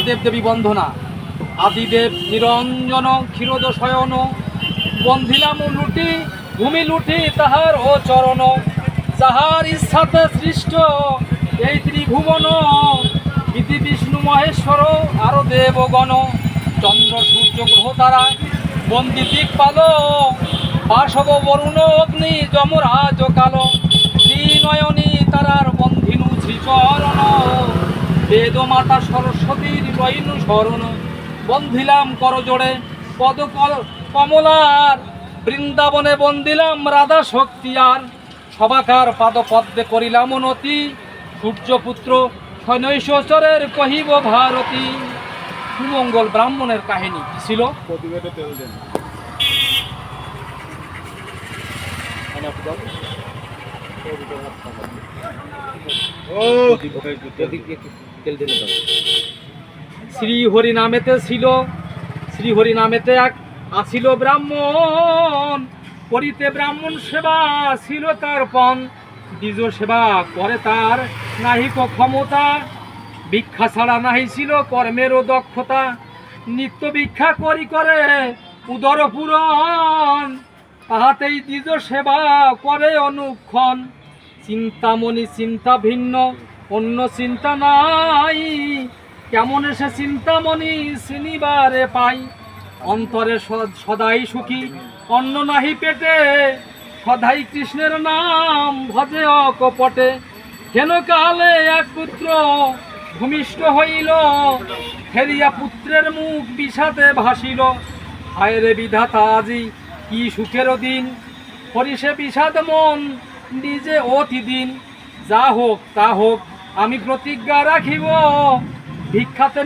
দেব দেবী বন্ধনা, আদিদেব নিরঞ্জন ক্ষীরদ শয়ন, বন্ধিলাম লুটি ভূমি লুটি তাহার ও চরণ, যাহার ইচ্ছাতে সৃষ্ট এই ত্রিভুবন, ইতি বিষ্ণু মহেশ্বর আরো দেবগণ, চন্দ্র সূর্য গ্রহ তারা বন্দি দিকপাল, বাসব বরুণ অগ্নি যমরাজ কালো, শ্রীনয়নী তারার বন্ধিনু শ্রীচরণ, বেদ মাতা সরস্বতীর লইনু শরণ, বন্ধিলাম করজোড়ে পদ কমলার, বৃন্দাবনে বন্দিলাম রাধা শক্তিয়ার, সবাকার পাদ পদ্মে করিলাম উন্নতি, সূর্যপুত্র শনৈশ্বরের কহিব ভারতী। সুমঙ্গল ব্রাহ্মণের কাহিনী কি ছিল? শ্রীহরি নামেতে ছিল, শ্রীহরি নামেতে এক আসিল ব্রাহ্মণ, করিতে ব্রাহ্মণ সেবা ছিল তার পণ, দ্বিজ সেবা করে তার নাহিক ক্ষমতা, ভিক্ষা ছাড়া নাহি ছিল কর্মেরও দক্ষতা, নিত্য ভিক্ষা করি করে উদর পূরণ, তাহাতেই দ্বিজ সেবা করে অনুক্ষণ, চিন্তামণি চিন্তা ভিন্ন অন্য চিন্তা নাই, কেমন সে চিন্তামণি চিনিবারে পাই, অন্তরে সদাই সুখী অন্ন নাহি পেটে, সদাই কৃষ্ণের নাম ভজে অকপটে, কেন কালে এক পুত্র ভূমিষ্ঠ হইল, ফেরিয়া পুত্রের মুখ বিষাদে ভাসিল, হায় রে বিধাতা আজি কি সুখের দিন, হরিষে বিষাদ মন নিজে অতি দিন, যা হোক তা হোক আমি প্রতিজ্ঞা রাখিব, ভিক্ষাতে